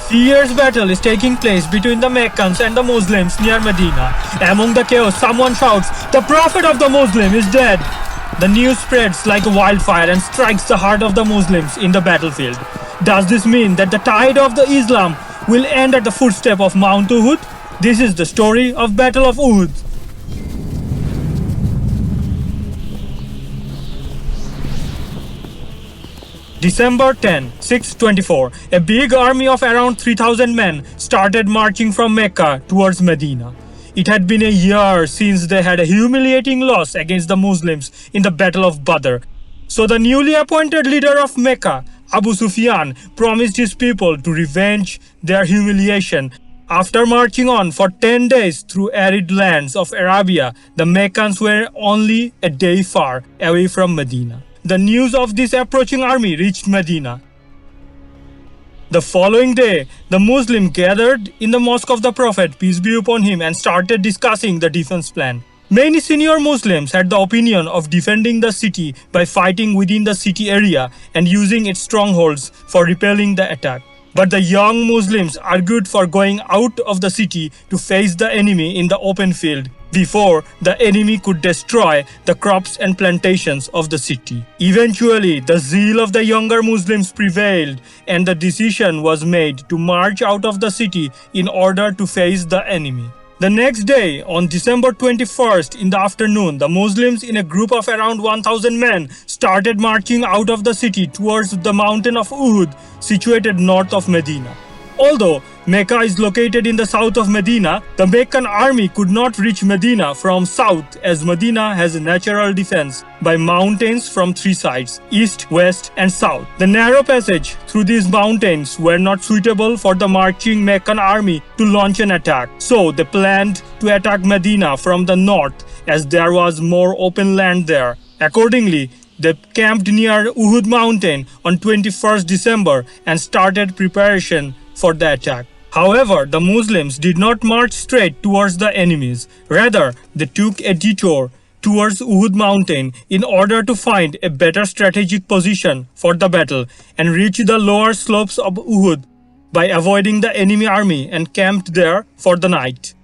fierce battle is taking place between the Meccans and the Muslims near Medina. Among the chaos, someone shouts, "The Prophet of the Muslim is dead!" The news spreads like a wildfire and strikes the heart of the Muslims in the battlefield. Does this mean that the tide of the Islam will end at the footstep of Mount Uhud? This is the story of Battle of Uhud. December 10, 624, a big army of around 3,000 men started marching from Mecca towards Medina. It had been a year since they had a humiliating loss against the Muslims in the Battle of Badr. So the newly appointed leader of Mecca, Abu Sufyan, promised his people to revenge their humiliation. After marching on for 10 days through arid lands of Arabia, the Meccans were only a day far away from Medina. The news of this approaching army reached Medina. The following day, the Muslims gathered in the mosque of the Prophet, peace be upon him, and started discussing the defense plan. Many senior Muslims had the opinion of defending the city by fighting within the city area and using its strongholds for repelling the attack. But the young Muslims argued for going out of the city to face the enemy in the open field before the enemy could destroy the crops and plantations of the city. Eventually, the zeal of the younger Muslims prevailed and the decision was made to march out of the city in order to face the enemy. The next day, on December 21st in the afternoon, the Muslims in a group of around 1,000 men started marching out of the city towards the mountain of Uhud, situated north of Medina. Although Mecca is located in the south of Medina, the Meccan army could not reach Medina from south as Medina has a natural defense by mountains from three sides, east, west and south. The narrow passage through these mountains were not suitable for the marching Meccan army to launch an attack. So they planned to attack Medina from the north as there was more open land there. Accordingly, they camped near Uhud mountain on 21st December and started preparation for the attack. However, the Muslims did not march straight towards the enemies. Rather, they took a detour towards Uhud mountain in order to find a better strategic position for the battle and reach the lower slopes of Uhud by avoiding the enemy army and camped there for the night.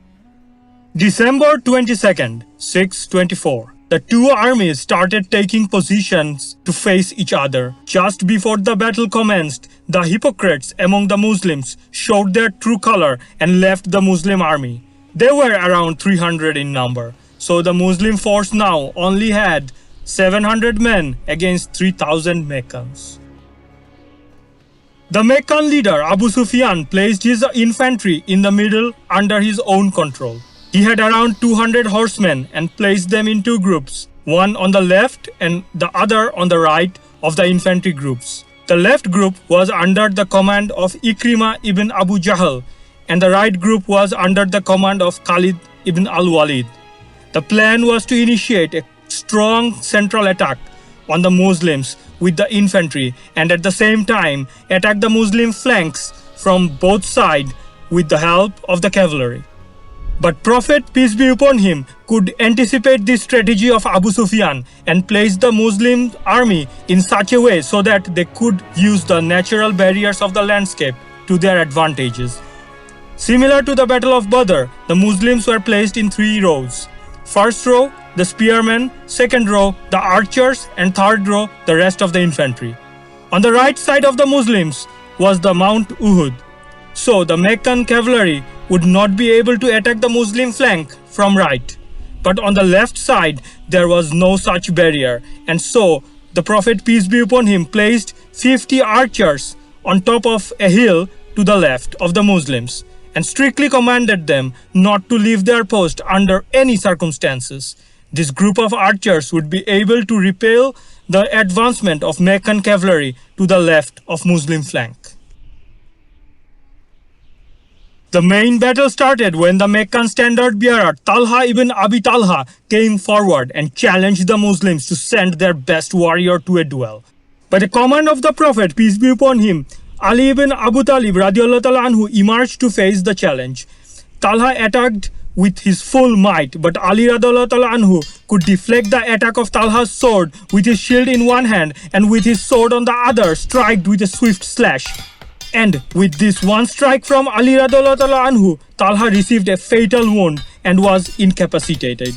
December 22nd, 624. The two armies started taking positions to face each other. Just before the battle commenced, the hypocrites among the Muslims showed their true color and left the Muslim army. They were around 300 in number, so the Muslim force now only had 700 men against 3,000 Meccans. The Meccan leader Abu Sufyan placed his infantry in the middle under his own control. He had around 200 horsemen and placed them in two groups, one on the left and the other on the right of the infantry groups. The left group was under the command of Ikrimah ibn Abu Jahl and the right group was under the command of Khalid ibn al-Walid. The plan was to initiate a strong central attack on the Muslims with the infantry and at the same time attack the Muslim flanks from both sides with the help of the cavalry. But Prophet, peace be upon him, could anticipate this strategy of Abu Sufyan and place the Muslim army in such a way so that they could use the natural barriers of the landscape to their advantages. Similar to the Battle of Badr, the Muslims were placed in three rows. First row, the spearmen, second row, the archers, and third row, the rest of the infantry. On the right side of the Muslims was the Mount Uhud. So the Meccan cavalry would not be able to attack the Muslim flank from right. But on the left side, there was no such barrier. And so the Prophet, peace be upon him, placed 50 archers on top of a hill to the left of the Muslims and strictly commanded them not to leave their post under any circumstances. This group of archers would be able to repel the advancement of Meccan cavalry to the left of Muslim flank. The main battle started when the Meccan standard bearer Talha ibn Abi Talha came forward and challenged the Muslims to send their best warrior to a duel. By the command of the Prophet, peace be upon him, Ali ibn Abu Talib radiallahu ta'ala anhu emerged to face the challenge. Talha attacked with his full might, but Ali radiallahu ta'ala anhu could deflect the attack of Talha's sword with his shield in one hand and with his sword on the other strike with a swift slash. And with this one strike from Ali radiallahu ta'ala anhu, Talha received a fatal wound and was incapacitated.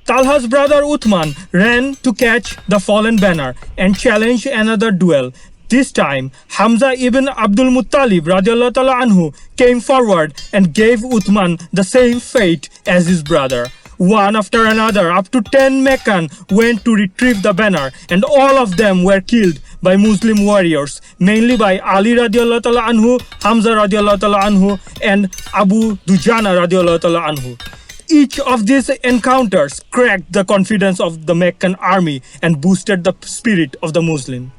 Talha's brother Uthman ran to catch the fallen banner and challenged another duel. This time, Hamza ibn Abdul Muttalib radiallahu ta'ala anhu came forward and gave Uthman the same fate as his brother. One after another, up to 10 Meccan went to retrieve the banner, and all of them were killed by Muslim warriors, mainly by Ali radiallahu ta'ala anhu, Hamza radiallahu ta'ala anhu, and Abu Dujana radiallahu ta'ala anhu. Each of these encounters cracked the confidence of the Meccan army and boosted the spirit of the Muslim.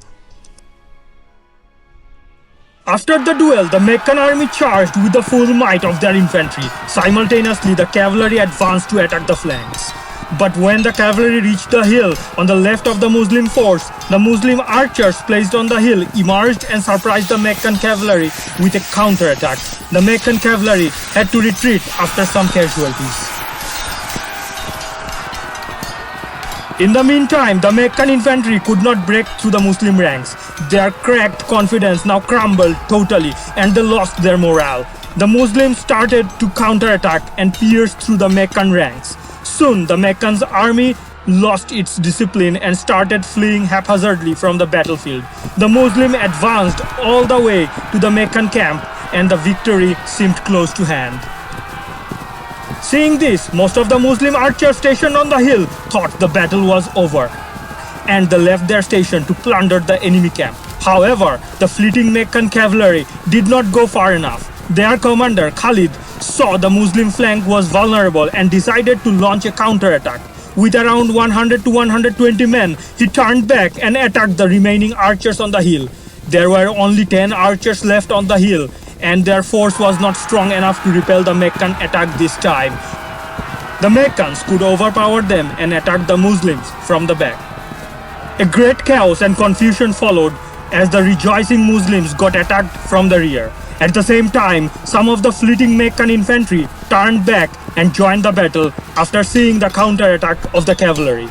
After the duel, the Meccan army charged with the full might of their infantry. Simultaneously, the cavalry advanced to attack the flanks. But when the cavalry reached the hill on the left of the Muslim force, the Muslim archers placed on the hill emerged and surprised the Meccan cavalry with a counterattack. The Meccan cavalry had to retreat after some casualties. In the meantime, the Meccan infantry could not break through the Muslim ranks. Their cracked confidence now crumbled totally and they lost their morale. The Muslims started to counterattack and pierce through the Meccan ranks. Soon, the Meccan's army lost its discipline and started fleeing haphazardly from the battlefield. The Muslim advanced all the way to the Meccan camp and the victory seemed close to hand. Seeing this, most of the Muslim archers stationed on the hill thought the battle was over and they left their station to plunder the enemy camp. However, the fleeting Meccan cavalry did not go far enough. Their commander Khalid saw the Muslim flank was vulnerable and decided to launch a counterattack. With around 100 to 120 men, he turned back and attacked the remaining archers on the hill. There were only 10 archers left on the hill, and their force was not strong enough to repel the Meccan attack this time. The Meccans could overpower them and attack the Muslims from the back. A great chaos and confusion followed as the rejoicing Muslims got attacked from the rear. At the same time, some of the fleeting Meccan infantry turned back and joined the battle after seeing the counterattack of the cavalry.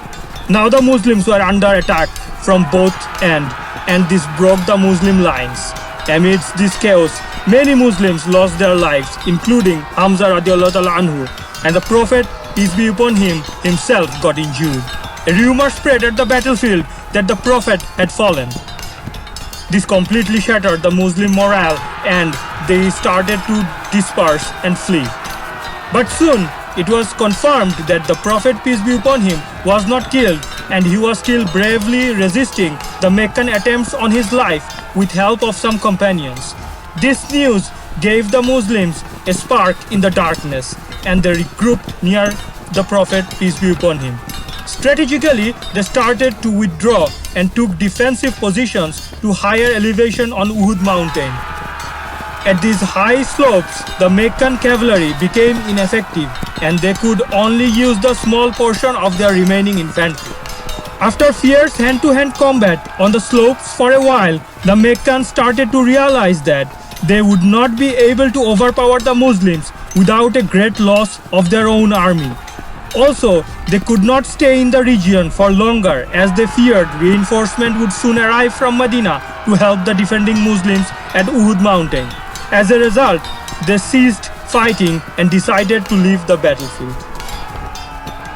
Now the Muslims were under attack from both ends, and this broke the Muslim lines. Amidst this chaos, many Muslims lost their lives, including Hamza radiallahu ta'ala anhu, and the Prophet, peace be upon him, himself got injured. A rumor spread at the battlefield that the Prophet had fallen. This completely shattered the Muslim morale and they started to disperse and flee. But soon, it was confirmed that the Prophet, peace be upon him, was not killed and he was still bravely resisting the Meccan attempts on his life with help of some companions. This news gave the Muslims a spark in the darkness and they regrouped near the Prophet, peace be upon him. Strategically, they started to withdraw and took defensive positions to higher elevation on Uhud mountain. At these high slopes, the Meccan cavalry became ineffective and they could only use the small portion of their remaining infantry. After fierce hand-to-hand combat on the slopes for a while, the Meccans started to realize that they would not be able to overpower the Muslims without a great loss of their own army. Also, they could not stay in the region for longer as they feared reinforcement would soon arrive from Medina to help the defending Muslims at Uhud mountain. As a result, they ceased fighting and decided to leave the battlefield.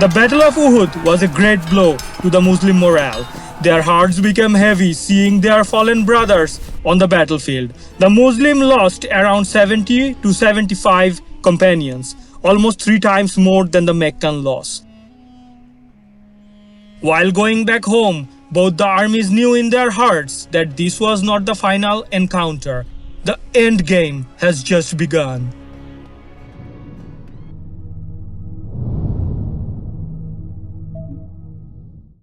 The Battle of Uhud was a great blow to the Muslim morale. Their hearts became heavy seeing their fallen brothers on the battlefield. The Muslims lost around 70 to 75 companions, almost 3 times more than the Meccan loss. While going back home, both the armies knew in their hearts that this was not the final encounter. The end game has just begun.